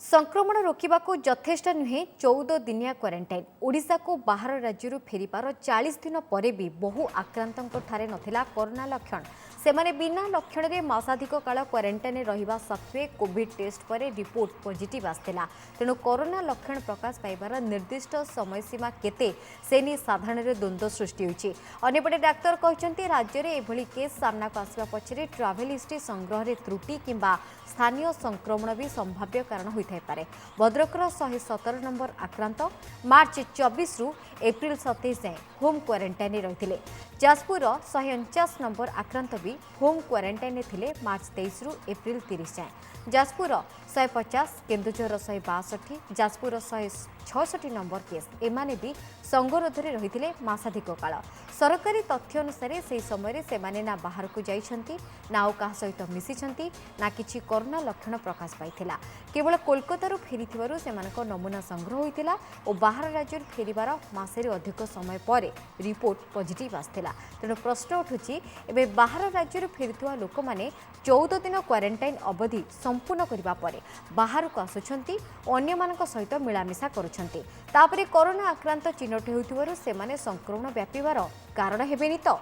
संक्रमण रोकने को यथेष्ट नुहे 14 दिनिया क्वारंटाइन ओडिशा को बाहर राज्य फेरिबार 40 दिन पर भी बहु आक्रांतों ठारे नथिला कोरोना लक्षण सेमाने बिना लक्षण रे मासाधिक काल क्वारंटाइन रहिबा सत्वे कोविड टेस्ट पर रिपोर्ट पॉजिटिव आसला तेणु कोरोना लक्षण प्रकाश पाइबार निर्दिष्ट समय सीमा केते सेनी साधारण द्वंद्व सृष्टि होइछि। अन्यपटे डाक्तर कहते राज्य में एभली केस सामना को आसवा पछरे ट्रावेल हिस्ट्री संग्रह रे त्रुटि किंबा स्थानीय संक्रमण भी संभाव्य कारण होइथाय पारे। भद्रकर 117 नंबर आक्रांत मार्च 24 रु एप्रिल 27 जाए होम क्वारंटाइन रही। जाजपुर 149 नंबर आक्रांत भी होम क्वारंटाइन थिले मार्च 23 रु एप्रिल 30 जाए। जाजपुर 150 केन्दुझर 162 जाजपुर 166 नंबर केस एमाने भी संगरोध में रही मासाधिक काल। सरकारी तथ्य अनुसार से समय से माने ना बाहर को जाइछंती ना का सहित मिसिछंती ना किछि कोरोना लक्षण प्रकाश पाइथिला। केवल कोलकाता फेरी से नमूना संग्रह होइतिला और बाहर राज्य फेरिबार मासेरे अधिक समय पर रिपोर्ट पॉजिटिव आसथिला। तेणु प्रश्न उठुछि एबे बाहर राज्य फेरिथुवा लोक माने 14 दिन क्वारंटाइन अवधि संपूर्ण करिबा परे बाहर को आसुछंती अन्य मानक सहित मिलामिशा करुछंती तापरे कोरोना आक्रांत चिन्हट हेउथिबारु सेमाने संक्रमण व्यापीबार कारण हेबेनी तो।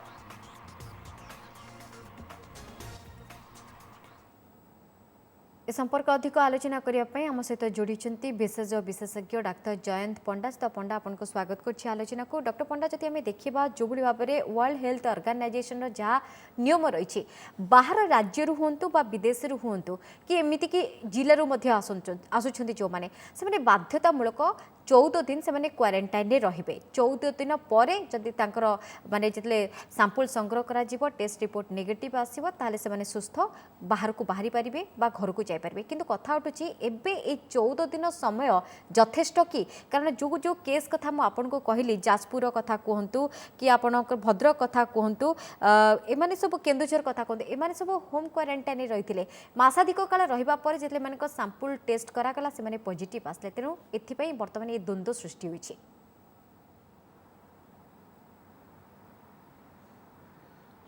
ए संपर्क अधिक आलोचना करने आम सहित जोड़ी विशेष विशेषज्ञ डाक्तर जयंत पंडा। तो पंडा आपको स्वागत कर आलोचना को। डॉक्टर पंडा जदि आम देखा जो भाव में वर्ल्ड हेल्थ ऑर्गेनाइजेशन जहाँ नियम रही बाहर राज्य हूँ बा विदेश हूँ कि एमती कि जिलू आसुँच जो मैंने से बाध्यतामूलक 14 दिन से क्वारंटाइन रे 14 दिन पर जदि माने जितले सैंपल संग्रह करा जीवो टेस्ट रिपोर्ट नेगेटिव आसीबो ताले से सुस्थ बाहर को बाहरी पारिबे बा घर को जाई पारिबे। किंतु कथा उठुची एबे ए 14 दिन समय यथेष्ट कि कारण जो जो केस कथा मु आपन को कहली जाजपुर कथा कहंतु कि आपन भद्रक कथा कहंतु एमाने सब केन्दुझर कथा कहंतु एमाने सब होम क्वारंटाइन रहिथिले मासाधिक काल रहिबा पर जेतले मानक सैंपल टेस्ट करा गला से माने पॉजिटिव आसले तेनु एथिपई वर्तमान ये द्वंद्व सृष्टि होइछि।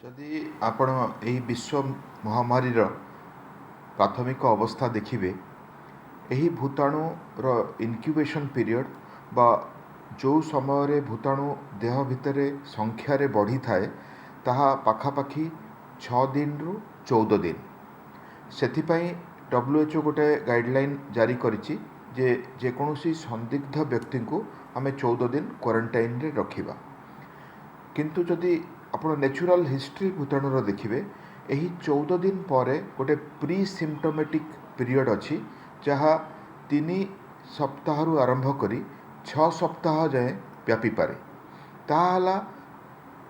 जदि आपण एही विश्व महामारी प्राथमिक अवस्था देखिबे एही भूताणु रो इनक्यूबेशन पीरियड बा जो समय रे भूताणु देह भितरे संख्या रे बढ़ी थाए ताहा पाखापाखी 6 दिन रु 14 दिन। सेथिपाई WHO गोटे गाइडलाइन जारी करिछि जे जेकोसी संदिग्ध व्यक्ति को आमे 14 दिन क्वारंटाइन रे रखिबा। किंतु जदि आपण नेचुरल हिस्ट्री भूताणुर देखिबे एही 14 दिन पर गोटे प्री सिम्पटोमेटिक पीरियड अछि जहाँ 3 सप्ताह रु आरंभ करी 6 सप्ताह जाए व्यापी पारे ताहाला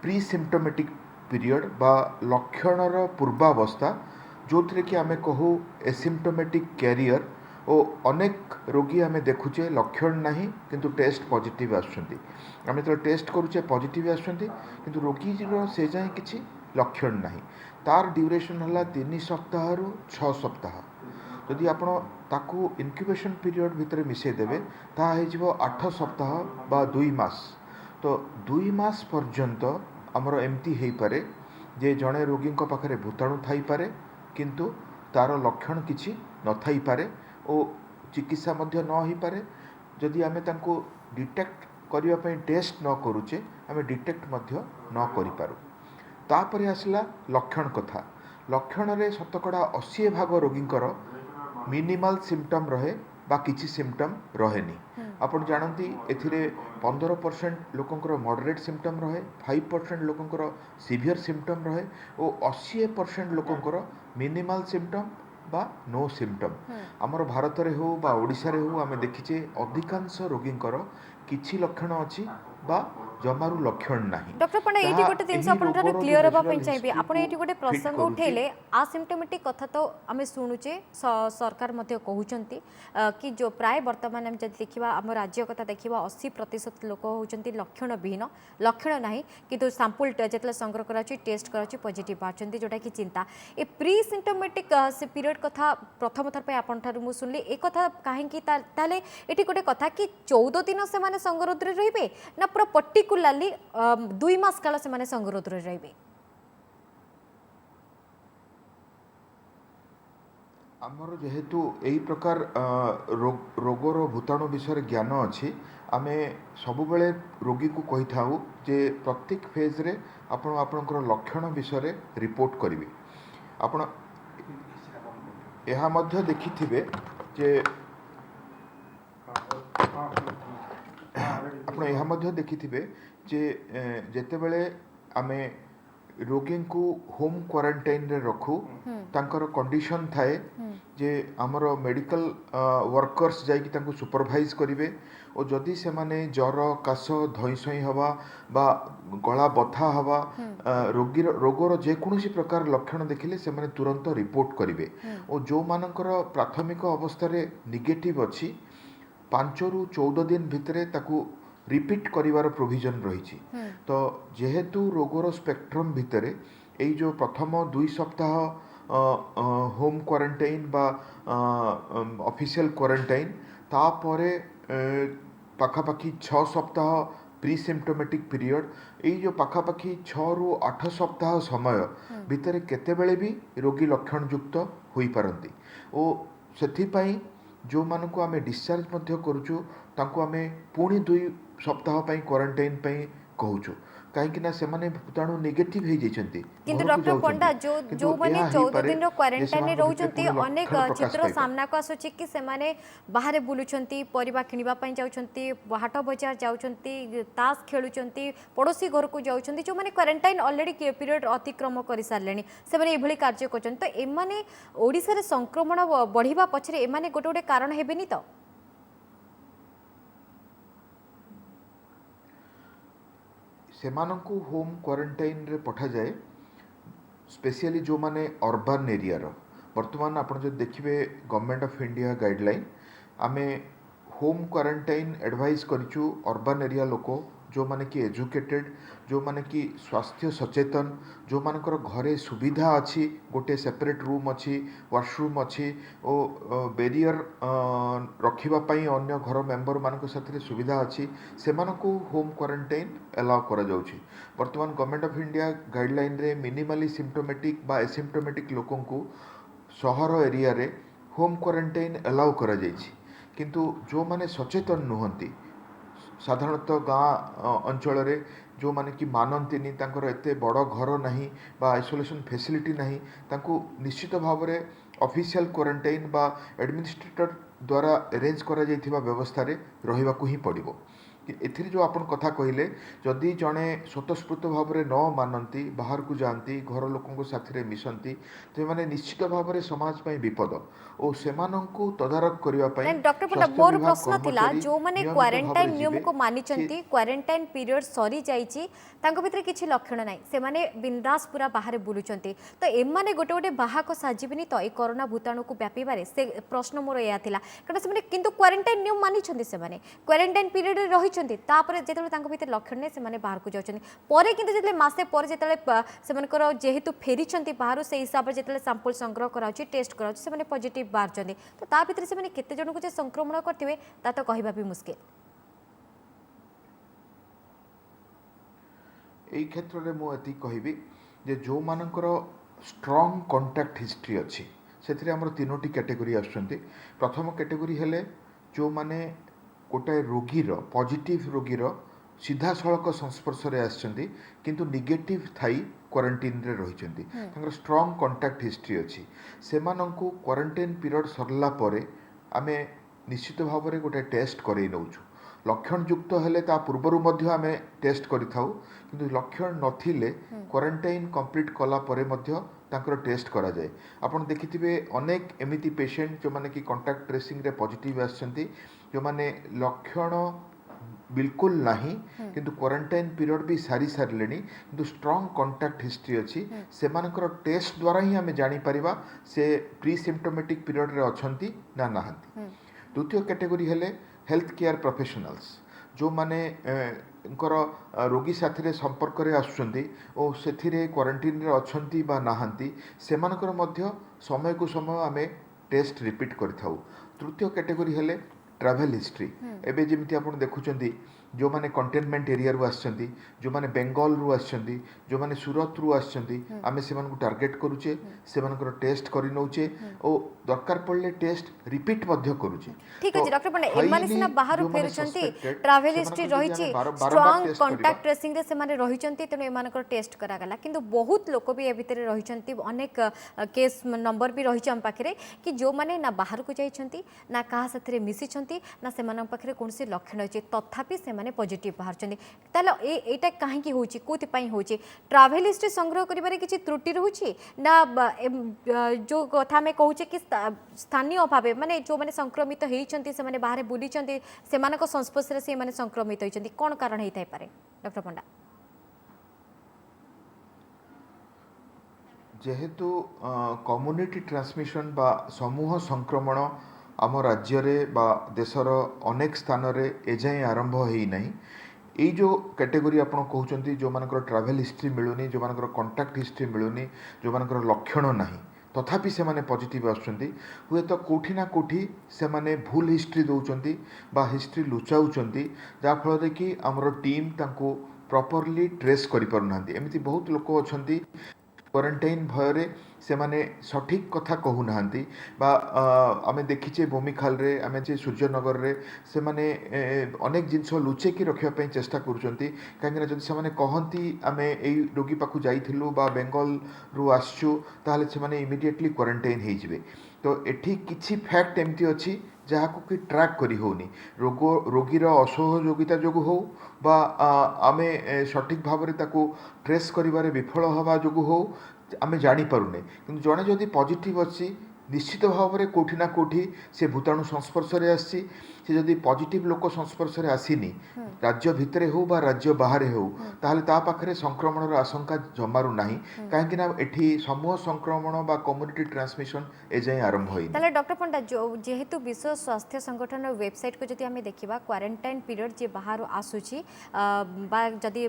प्री सिम्पटोमेटिक पीरियड बा लक्षणर पूर्वावस्था जो थे कि आमे कहू एसिम्पटोमेटिक कैरियर और अनेक रोगी आमे देखुचे लक्षण नहीं किंतु टेस्ट पॉजिटिव आसुछंती आमे तो टेस्ट करूचे पॉजिटिव आसुछंती किंतु रोगी से जाए किछि लक्षण नहीं तार ड्यूरेशन हला 3 सप्ताह रु 6 सप्ताह। जदि आपण ताकू इनक्यूबेशन पीरियड भितर मिसे देबे ता हे जिवो 8 सप्ताह बा 2 मास। तो 2 मास पर्यंत हमर एमती हेई पारे जे जणे रोगी को पाखरे भूताणु थाई पारे किंतु तार लक्षण किछि न थाई पारे और चिकित्सा मध्य न ही पारे। जदि आमे तांको डिटेक्ट करिया पई टेस्ट न करूचे आमे डिटेक्ट मध्य न करि पारू। तापरे आसला लक्षण कथा। लक्षण रे शतकड़ा 80% रोगींकर मिनिमल सिम्पटम रहे बा किछि सिम्पटम रहेनी। आपण जानती एथिरे 15% लोकंकर मॉडरेट सिम्पटम रहे 5% लोकंकर सीवियर सिम्पटम रहे और 80% लोकंकर मिनिमल सिम्पटम बा नो सिम्पटम। आमर भारत रे हो बा ओडिशा रे हो आमे देखिचे अधिकांश रोगींकर किछि लक्षण अछि बा जमारू लक्षण नाही। डॉक्टर पंडा एटी गोटे जिनस आपण थारे क्लियर होबा पई चाहिबे आपण एटी गोटे प्रसंग उठेले असिम्प्टोमेटिक कथा तो आमे सुनुचे सरकार मध्ये कहउचंती कि जो प्राय वर्तमान हम जदि देखिबा हम राज्य कथा देखिबा 80% लोक होचंती लक्षण विहीन लक्षण नाही किंतु सैंपल जेतले संग्रह कराची टेस्ट कराची पॉजिटिव बाचंती जोटा कि चिंता ए प्री सिम्प्टोमेटिक से पीरियड कथा प्रथम थर पे आपण थारु मु सुनली ए कथा काहे कि ताले एटी गोटे कथा कि 14 दिन से माने संगरोध रे रहिबे ना पूरा पर्टिकुलरली 2 मास काल से माने संगरोध रे रहिबे। ଆମର ଯେହେତୁ ଏହି ପ୍ରକାର ରୋଗର ଭୂତାଣୁ ବିଷୟରେ ଜ୍ଞାନ ଅଛି, ଆମେ ସବୁବେଳେ ରୋଗୀକୁ କହିଥାଉ ଯେ ପ୍ରତ୍ୟେକ ଫେଜ୍ରେ ଆପଣ ଆପଣଙ୍କର ଲକ୍ଷଣ ବିଷୟରେ ରିପୋର୍ଟ କରିବେ। ଆପଣ ଏହା ମଧ୍ୟ ଦେଖିଥିବେ ଯେ ଆପଣ ଏହା ମଧ୍ୟ ଦେଖିଥିବେ ଯେ ଯେତେବେଳେ ଆମେ ରୋଗୀଙ୍କୁ ହୋମ୍ କ୍ୱାରେଣ୍ଟାଇନ୍ରେ ରଖୁ, ତାଙ୍କର କଣ୍ଡିସନ୍ ଥାଏ ଯେ ଆମର ମେଡ଼ିକାଲ ୱାର୍କର୍ସ ଯାଇକି ତାଙ୍କୁ ସୁପରଭାଇଜ୍ କରିବେ ଓ ଯଦି ସେମାନେ ଜ୍ୱର, କାଶ, ଧଇଁସଇଁ ହେବା ବା ଗଳା ବଥା ହେବା ରୋଗର ଯେକୌଣସି ପ୍ରକାର ଲକ୍ଷଣ ଦେଖିଲେ ସେମାନେ ତୁରନ୍ତ ରିପୋର୍ଟ କରିବେ ଓ ଯେଉଁମାନଙ୍କର ପ୍ରାଥମିକ ଅବସ୍ଥାରେ ନେଗେଟିଭ୍ ଅଛି 5ରୁ 14 ଦିନ ଭିତରେ ତାକୁ ରିପିଟ୍ କରିବାର ପ୍ରୋଭିଜନ୍ ରହିଛି। ତ ଯେହେତୁ ରୋଗର ସ୍ପେକ୍ଟ୍ରମ୍ ଭିତରେ ଏଇ ଯେଉଁ ପ୍ରଥମ 2 ସପ୍ତାହ ହୋମ୍ କ୍ୱାରେଣ୍ଟାଇନ୍ ବା ଅଫିସିଆଲ୍ କ୍ୱାରେଣ୍ଟାଇନ୍, ତାପରେ ପାଖାପାଖି 6 ସପ୍ତାହ ପ୍ରି ସିମ୍ପଟୋମେଟିକ୍ ପିରିୟଡ଼, ଏଇ ଯେଉଁ ପାଖାପାଖି 6ରୁ 8 ସପ୍ତାହ ସମୟ ଭିତରେ କେତେବେଳେ ବି ରୋଗୀ ଲକ୍ଷଣଯୁକ୍ତ ହୋଇପାରନ୍ତି ଓ ସେଥିପାଇଁ ଯେଉଁମାନଙ୍କୁ ଆମେ ଡିସଚାର୍ଜ ମଧ୍ୟ କରୁଛୁ ତାଙ୍କୁ ଆମେ ପୁଣି 2 ସପ୍ତାହ ପାଇଁ କ୍ୱାରେଣ୍ଟାଇନ୍ ପାଇଁ କହୁଛୁ, କାହିଁକି ନା ସେମାନେ ଭୂତାଣୁ ନେଗେଟିଭ୍ ହେଇଯାଇଛନ୍ତି। କିନ୍ତୁ ଡକ୍ଟର ପଣ୍ଡା ଯୋଉମାନେ 14 ଦିନର କ୍ୱାରେଣ୍ଟାଇନରେ ରହୁଛନ୍ତି, ଅନେକ ଚିତ୍ର ସାମ୍ନାକୁ ଆସୁଛି କି ସେମାନେ ବାହାରେ ବୁଲୁଛନ୍ତି, ପରିବା କିଣିବା ପାଇଁ ଯାଉଛନ୍ତି, ହାଟ ବଜାର ଯାଉଛନ୍ତି, ତାସ ଖେଳୁଛନ୍ତି, ପଡ଼ୋଶୀ ଘରକୁ ଯାଉଛନ୍ତି, ଯେଉଁମାନେ କ୍ୱାରେଣ୍ଟାଇନ୍ ଅଲରେଡ଼ି ପିରିୟଡ଼ ଅତିକ୍ରମ କରିସାରିଲେଣି ସେମାନେ ଏଭଳି କାର୍ଯ୍ୟ କରୁଛନ୍ତି। ତ ଏମାନେ ଓଡ଼ିଶାରେ ସଂକ୍ରମଣ ବଢ଼ିବା ପଛରେ ଏମାନେ ଗୋଟେ ଗୋଟେ କାରଣ ହେବେନି ତ? ସେମାନଙ୍କୁ ହୋମ୍ କ୍ୱାରେଣ୍ଟାଇନ୍ରେ ପଠାଯାଏ, ସ୍ପେସିଆଲି ଯେଉଁମାନେ ଅର୍ବାନ୍ ଏରିଆର। ବର୍ତ୍ତମାନ ଆପଣ ଯଦି ଦେଖିବେ ଗଭର୍ଣ୍ଣମେଣ୍ଟ ଅଫ୍ ଇଣ୍ଡିଆ ଗାଇଡ଼ଲାଇନ୍, ଆମେ ହୋମ୍ କ୍ୱାରେଣ୍ଟାଇନ୍ ଆଡ଼ଭାଇସ୍ କରିଛୁ ଅର୍ବାନ୍ ଏରିଆ ଲୋକ, ଯେଉଁମାନେ କି ଏଜୁକେଟେଡ଼, ଯେଉଁମାନେ କି ସ୍ୱାସ୍ଥ୍ୟ ସଚେତନ, ଯେଉଁମାନଙ୍କର ଘରେ ସୁବିଧା ଅଛି, ଗୋଟିଏ ସେପାରେଟ୍ ରୁମ୍ ଅଛି, ୱାଶରୁମ୍ ଅଛି ଓ ବେରିୟର୍ ରଖିବା ପାଇଁ ଅନ୍ୟ ଘର ମେମ୍ବରମାନଙ୍କ ସାଥିରେ ସୁବିଧା ଅଛି, ସେମାନଙ୍କୁ ହୋମ୍ କ୍ୱାରେଣ୍ଟାଇନ୍ ଆଲାଉ କରାଯାଉଛି। ବର୍ତ୍ତମାନ ଗଭର୍ଣ୍ଣମେଣ୍ଟ ଅଫ୍ ଇଣ୍ଡିଆ ଗାଇଡ଼ଲାଇନ୍ରେ ମିନିମାଲି ସିମ୍ପଟୋମେଟିକ୍ ବା ଏସିମ୍ପଟୋମେଟିକ୍ ଲୋକଙ୍କୁ ସହର ଏରିଆରେ ହୋମ୍ କ୍ୱାରେଣ୍ଟାଇନ୍ ଆଲାଉ କରାଯାଇଛି। କିନ୍ତୁ ଯେଉଁମାନେ ସଚେତନ ନୁହନ୍ତି, ସାଧାରଣତଃ ଗାଁ ଅଞ୍ଚଳରେ ଯେଉଁମାନେ କି ମାନନ୍ତିନି, ତାଙ୍କର ଏତେ ବଡ଼ ଘର ନାହିଁ ବା ଆଇସୋଲେସନ୍ ଫେସିଲିଟି ନାହିଁ, ତାଙ୍କୁ ନିଶ୍ଚିତ ଭାବରେ ଅଫିସିଆଲ୍ କ୍ୱାରେଣ୍ଟାଇନ୍ ବା ଆଡ଼ମିନିଷ୍ଟ୍ରେଟର ଦ୍ୱାରା ଆରେଞ୍ଜ କରାଯାଇଥିବା ବ୍ୟବସ୍ଥାରେ ରହିବାକୁ ହିଁ ପଡ଼ିବ। ଏଥିରେ ଯେଉଁ ଆପଣ କଥା କହିଲେ, ଯଦି ଜଣେ ସ୍ୱତଃସ୍ଫୂର୍ତ୍ତ ଭାବରେ ନ ମାନନ୍ତି, ବାହାରକୁ ଯାଆନ୍ତି, ଘର ଲୋକଙ୍କ ସାଥିରେ ମିଶନ୍ତି, ସେମାନେ ନିଶ୍ଚିତ ଭାବରେ ସମାଜ ପାଇଁ ବିପଦ ଓ ସେମାନଙ୍କୁ ତଦାରଖ କରିବା ପାଇଁ ଡକ୍ଟର ପଣ୍ଡା, ମୋର ପ୍ରଶ୍ନ ଥିଲା ଯେଉଁମାନେ କ୍ୱାରେଣ୍ଟାଇନ୍ ନିୟମକୁ ମାନିଛନ୍ତି, କ୍ୱାରେଣ୍ଟାଇନ୍ ପିରିୟଡ଼ ସରିଯାଇଛି, ତାଙ୍କ ଭିତରେ କିଛି ଲକ୍ଷଣ ନାହିଁ, ସେମାନେ ବିନ୍ଦାସ ପୁରା ବାହାରେ ବୁଲୁଛନ୍ତି, ତ ଏମାନେ ଗୋଟେ ଗୋଟେ ବାହାକ ସାଜିବେନି ତ ଏଇ କରୋନା ଭୂତାଣୁକୁ ବ୍ୟାପିବାରେ? ସେ ପ୍ରଶ୍ନ ମୋର ଏହା ଥିଲା, କାରଣ ସେମାନେ କିନ୍ତୁ କ୍ୱାରେଣ୍ଟାଇନ୍ ନିୟମ ମାନିଛନ୍ତି, ସେମାନେ କ୍ୱାରେଣ୍ଟାଇନ୍ ପିରିୟଡ଼ରେ ରହିଛନ୍ତି, ତାପରେ ଯେତେବେଳେ ତାଙ୍କ ଭିତରେ ଲକ୍ଷଣ ନାହିଁ ସେମାନେ ବାହାରକୁ ଯାଉଛନ୍ତି, ପରେ କିନ୍ତୁ ଯେତେବେଳେ ମାସେ ପରେ ଯେତେବେଳେ ସେମାନଙ୍କର ଯେହେତୁ ଫେରିଛନ୍ତି ବାହାରୁ, ସେଇ ହିସାବରେ ଯେତେବେଳେ ସାମ୍ପଲ୍ ସଂଗ୍ରହ କରାଯାଉଛି, ଟେଷ୍ଟ କରାଯାଉଛି, ସେମାନେ ପଜିଟିଭ୍ ବାହାରୁଛନ୍ତି, ତ ତା ଭିତରେ ସେମାନେ କେତେ ଜଣଙ୍କୁ ଯେ ସଂକ୍ରମଣ କରିଥିବେ ତା ତ କହିବା ବି ମୁସ୍କିଲ। এই ক্ষেত্রে ମୁଁ ଏତିକି କହିବି ଯେ ଯେଉଁମାନଙ୍କର ଷ୍ଟ୍ରଙ୍ଗ କଣ୍ଟାକ୍ଟ ହିଷ୍ଟ୍ରି ଅଛି, ସେଥିରେ ଆମର 3ଟି କ୍ୟାଟେଗୋରୀ ଆସୁଛନ୍ତି। ପ୍ରଥମ କ୍ୟାଟେଗୋରୀ ହେଲେ ଯେଉଁମାନେ ଗୋଟାଏ ରୋଗୀର, ପଜିଟିଭ୍ ରୋଗୀର ସିଧାସଳଖ ସଂସ୍ପର୍ଶରେ ଆସିଛନ୍ତି କିନ୍ତୁ ନେଗେଟିଭ୍ ଥାଇ କ୍ୱାରେଣ୍ଟାଇନ୍ରେ ରହିଛନ୍ତି, ତାଙ୍କର ଷ୍ଟ୍ରଙ୍ଗ କଣ୍ଟାକ୍ଟ ହିଷ୍ଟ୍ରି ଅଛି, ସେମାନଙ୍କୁ କ୍ୱାରେଣ୍ଟାଇନ୍ ପିରିୟଡ଼ ସରିଲା ପରେ ଆମେ ନିଶ୍ଚିତ ଭାବରେ ଗୋଟେ ଟେଷ୍ଟ କରେଇ ନେଉଛୁ। ଲକ୍ଷଣଯୁକ୍ତ ହେଲେ ତା ପୂର୍ବରୁ ମଧ୍ୟ ଆମେ ଟେଷ୍ଟ କରିଥାଉ, କିନ୍ତୁ ଲକ୍ଷଣ ନଥିଲେ କ୍ୱାରେଣ୍ଟାଇନ୍ କମ୍ପ୍ଲିଟ୍ କଲା ପରେ ମଧ୍ୟ ତାଙ୍କର ଟେଷ୍ଟ କରାଯାଏ। ଆପଣ ଦେଖିଥିବେ ଅନେକ ଏମିତି ପେସେଣ୍ଟ ଯେଉଁମାନେ କି କଣ୍ଟାକ୍ଟ ଟ୍ରେସିଂରେ ପଜିଟିଭ୍ ଆସିଛନ୍ତି, ଯେଉଁମାନେ ଲକ୍ଷଣ ବିଲକୁଲ ନାହିଁ କିନ୍ତୁ କ୍ୱାରେଣ୍ଟାଇନ୍ ପିରିୟଡ଼ ବି ସାରିଲେଣି କିନ୍ତୁ ଷ୍ଟ୍ରଙ୍ଗ କଣ୍ଟାକ୍ଟ ହିଷ୍ଟ୍ରି ଅଛି, ସେମାନଙ୍କର ଟେଷ୍ଟ ଦ୍ୱାରା ହିଁ ଆମେ ଜାଣିପାରିବା ସେ ପ୍ରି ସିମ୍ପଟୋମେଟିକ୍ ପିରିୟଡ଼ରେ ଅଛନ୍ତି ନା ନାହାନ୍ତି। ଦ୍ୱିତୀୟ କ୍ୟାଟେଗୋରୀ ହେଲେ ହେଲ୍ଥ କେୟାର ପ୍ରଫେସନାଲ୍ସ, ଯେଉଁମାନଙ୍କର ରୋଗୀ ସାଥିରେ ସମ୍ପର୍କରେ ଆସୁଛନ୍ତି ଓ ସେଥିରେ କ୍ୱାରେଣ୍ଟାଇନ୍ରେ ଅଛନ୍ତି ବା ନାହାନ୍ତି, ସେମାନଙ୍କର ମଧ୍ୟ ସମୟକୁ ସମୟ ଆମେ ଟେଷ୍ଟ ରିପିଟ୍ କରିଥାଉ। ତୃତୀୟ କ୍ୟାଟେଗୋରୀ ହେଲେ ଟ୍ରାଭେଲ୍ ହିଷ୍ଟ୍ରି। ଏବେ ଯେମିତି ଆପଣ ଦେଖୁଛନ୍ତି जो माने कंटेनमेंट एरिया रु आछंती जो माने बेंगल रु आछंती जो माने सूरत रु आछंती आमे सेमान को टार्गेट करूचे सेमानकर टेस्ट करि नउचे ओ दरकार पड़ले टेस्ट रिपीट मध्य करूचे ठीक तो अछि डॉक्टर पंडा एमाने हाईली सिना बाहर जो माने फेरुचंती सस्पेक्टेड ट्रैवल हिस्ट्री सेमानकर जदि रहिछि आमे बारंबार स्ट्रांग टेस्ट करिबा कांटेक्ट ट्रेसिंग रे सेमाने रहिचंती तेनु एमानकर टेस्ट करा गला किंतु बहुत लोक भी ए भितरे रहिचंती अनेक केस नंबर भी रहिछ हम पाखरे कि जो माने ना बाहर को जाइछंती ना कहा साथरे मिसिछंती ना सेमान पाखरे कोनसी लक्षण अछि तथापि सेमाने पॉजिटिव बाहरचंती ताले एटा काहे की होछि कोति पई होछि ट्रैवल हिस्ट्री संग्रह करिबारे किछि त्रुटि रहुछि ना जो कथा में कहूचे कि स्थानीय अभाव माने जो माने संक्रमित होइछंती से माने बाहर बुलीछंती सेमानक संस्पर्श रे से माने संक्रमित होइछंती कोन कारण हेइ थाइ पारे डॉक्टर पंडा जेहेतु कम्युनिटी ट्रांसमिशन बा समूह संक्रमण आम राज्य रे बा देशर अनेक स्थान रे एजाएं आरंभ हेई नहीं ये जो कैटेगरी आपण कहउचंती जो मानकर ट्रैवल हिस्ट्री मिलुनी जो मानकर कांटेक्ट हिस्ट्री मिलुनी जो मानकर लक्षण नहीं तथापि से माने पॉजिटिव आछंती हुए तो कोठी ना कोठी से माने भूल हिस्ट्री दउचंती बा हिस्ट्री लुचाउचंती जा फल रे कि हमर टीम तांको प्रॉपर्ली ट्रेस करि परनांती एमिति बहुत लोक अछंती क्वारंटाइन भୟରେ ସେମାନେ ସଠିକ୍ କଥା କହୁନାହାନ୍ତି ବା ଆମେ ଦେଖିଛେ ଭୂମିଖାଲରେ ଆମେ ଯେ ସୂର୍ଯ୍ୟନଗରରେ ସେମାନେ ଅନେକ ଜିନିଷ ଲୁଚେଇକି ରଖିବା ପାଇଁ ଚେଷ୍ଟା କରୁଛନ୍ତି କାହିଁକିନା ଯଦି ସେମାନେ କହନ୍ତି ଆମେ ଏଇ ରୋଗୀ ପାଖକୁ ଯାଇଥିଲୁ ବା ବେଙ୍ଗଲରୁ ଆସିଛୁ ତାହେଲେ ସେମାନେ ଇମିଡ଼ିଏଟଲି କ୍ୱାରେଣ୍ଟାଇନ୍ ହେଇଯିବେ ତ ଏଠି କିଛି ଫ୍ୟାକ୍ଟ ଏମିତି ଅଛି ଯାହାକୁ କି ଟ୍ରାକ୍ କରି ହେଉନି ରୋଗୀର ଅସହଯୋଗିତା ଯୋଗୁଁ ହେଉ ବା ଆମେ ସଠିକ୍ ଭାବରେ ତାକୁ ଟ୍ରେସ୍ କରିବାରେ ବିଫଳ ହେବା ଯୋଗୁଁ ହେଉ ଆମେ ଜାଣିପାରୁନେ କିନ୍ତୁ ଜଣେ ଯଦି ପଜିଟିଭ୍ ଅଛି निश्चित भाव में कोठी ना कोठी से भूताणु संस्पर्श रे आसी से जदि पॉजिटिव लोक संस्पर्श रे आसीनी राज्य भितरे हो बा राज्य बाहर हो ताहले ता पाखरे संक्रमण आशंका जमारू नाही काहेकि ना एठी समूह संक्रमण बा कम्युनिटी ट्रांसमिशन ए जाय आरंभ होई ताले डॉक्टर पंडा जो जेहेतु विश्व स्वास्थ्य संगठन वेबसाइट को जदि हमें देखिबा क्वारंटाइन पीरियड जे बाहर आसुची बा जदि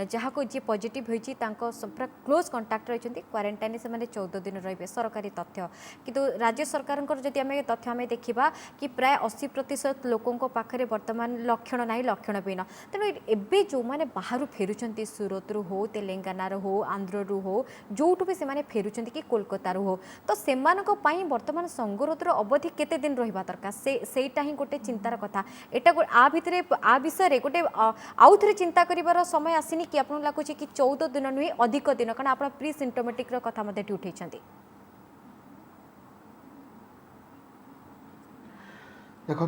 जहा को जे पॉजिटिव होईची तांको पूरा क्लोज कांटेक्ट रहिचंती क्वारंटाइन से माने 14 दिन रहिबे सरकारी तथ्य किंतु राज्य सरकार जदि हमें तथ्य हमें देखिबा कि प्राय 80% लोकों पाखरे वर्तमान लक्षण नाही लक्षण बिना तेणु एबे जो माने बाहर फेरुचंती सूरत रु हो तेलंगाना रु हो आंध्र रु हो जोठु भी से माने फेरुचंती कि कोलकाता रु हो तो सेमानको पई वर्तमान संगरोधर अवधि केते दिन रहिबा दरकार सेटा ही गोटे चिंतार कथा एटा आ भितरे आ विषय रे गोटे आउ थरे चिंता करिवार समय आसीनी कि आपन लागुची कि 14 दिन नुई अधिक दिन कारण आपण प्री सिम्पटोमेटिक रो कथा मध्ये उठैछंती देखो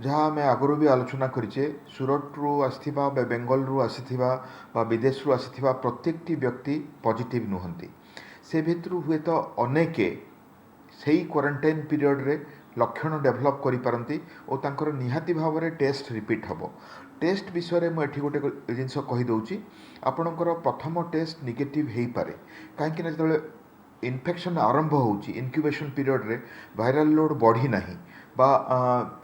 जहाँ आम आगु भी आलोचना करें सूरत रु आसथिबा बेंगल रु आसीथिबा बा विदेश रु आसीथिबा प्रत्येकटी व्यक्ति पॉजिटिव नुहंती से भितर हुए तो अनेके सही क्वारंटाइन पीरियड रे लक्षण डेभलप करि पारंती और तांकर निहाती भाव में टेस्ट रिपीट हबो टेस्ट विषय में मुझे गोटे जिनस कहीदे आपणकर प्रथम टेस्ट नेगेटिव हो पारे कहीं जो इन्फेक्शन आरंभ होची इनक्यूबेशन पीरियड रे वायरल लोड बढ़ी नाही बा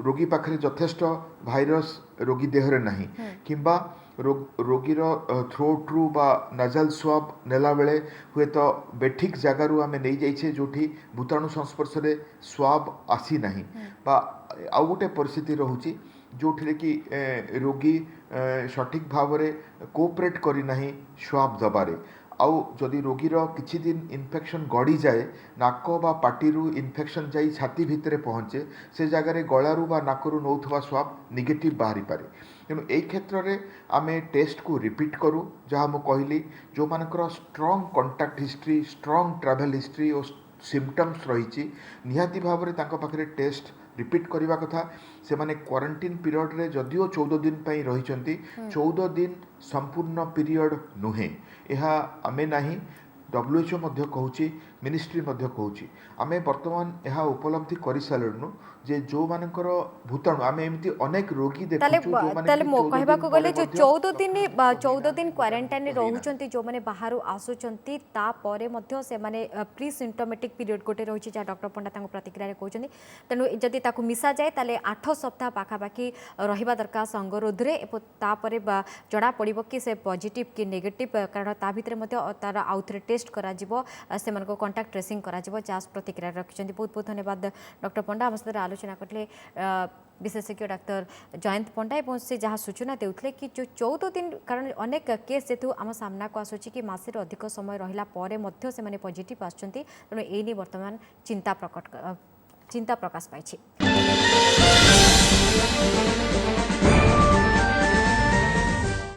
रोगी पाखरे यथेष्ट भाइरस रोगी देहरे नाही किंबा रोगीर थ्रोट रु बा नाजल स्वाब नेला बेले हुए तो बेठिक जगार आम नहीं जाइछे जोठी भूताणु संस्पर्श रे स्वाब आसी नाही बा आउ गोटे परिस्थिति रहुची जोठिरे कि रोगी सठिक भाव में कोऑपरेट करी नाही स्वाब दबारे आउ जदि रोगीर किछि दिन इन्फेक्शन गड़ी जाए नाक बा पाटिरु इन्फेक्शन जाई छाती भितरे पहुँचे से जगार गलारू बा नाकरू नौथुवा स्वाब नेगेटिव बाहरी पारे तेणु यही क्षेत्र में आम टेस्ट को रिपीट करूँ जहाँ मुझे कहली जो मानकर strong contact history strong travel history और सिम्पटम्स रही निहाती भाव में पाखे टेस्ट रिपीट करने कथा से माने क्वारंटाइन पीरियड रे जदिओ 14 दिन पई रहिचंती 14 दिन संपूर्ण पीरियड नुहे यह आमे नाही WHO मध्य कहूची मिनिस्ट्री मध्य कहूची आमे वर्तमान यह उपलब्धि करि सालनु जे जो मानकर भूताणु आमे एमती अनेक रोगी देखुछु जो माने ताले मो कहबा को गले जो 14 दिन क्वारंटाइन रहउचंती जो माने बाहरु आसुचंती ता परे मध्य से माने प्री सिम्पटोमेटिक पीरियड गोटे रहिछि जा डॉक्टर पंडा ताको प्रतिक्रिया रे कहउचंती तनु जदि ताको मिसा जाय ताले 8 सप्ताह पाखा बाकी रहिबा दरकार संगरोध रे ता परे जडा पड़िबो कि से पॉजिटिव कि नेगेटिव कारण ता भितरे मध्य तार आउथरे टेस्ट करा जिवो से मानको कांटेक्ट ट्रेसिंग करा जिवो जास प्रतिक्रिया रखिचंती बहुत बहुत धन्यवाद डॉक्टर पंडा हम सहित आलोचना करले विशेषज्ञ डाक्टर जयंत पंडा और से जहाँ सूचना देते कि जो 14 दिन कारण अनेक केस जेतु आम सामना को आसूँ कि मसे अधिक समय रहा से पॉजिटिव आसुँच तेणु एने वर्तमान चिंता प्रकाश पाई।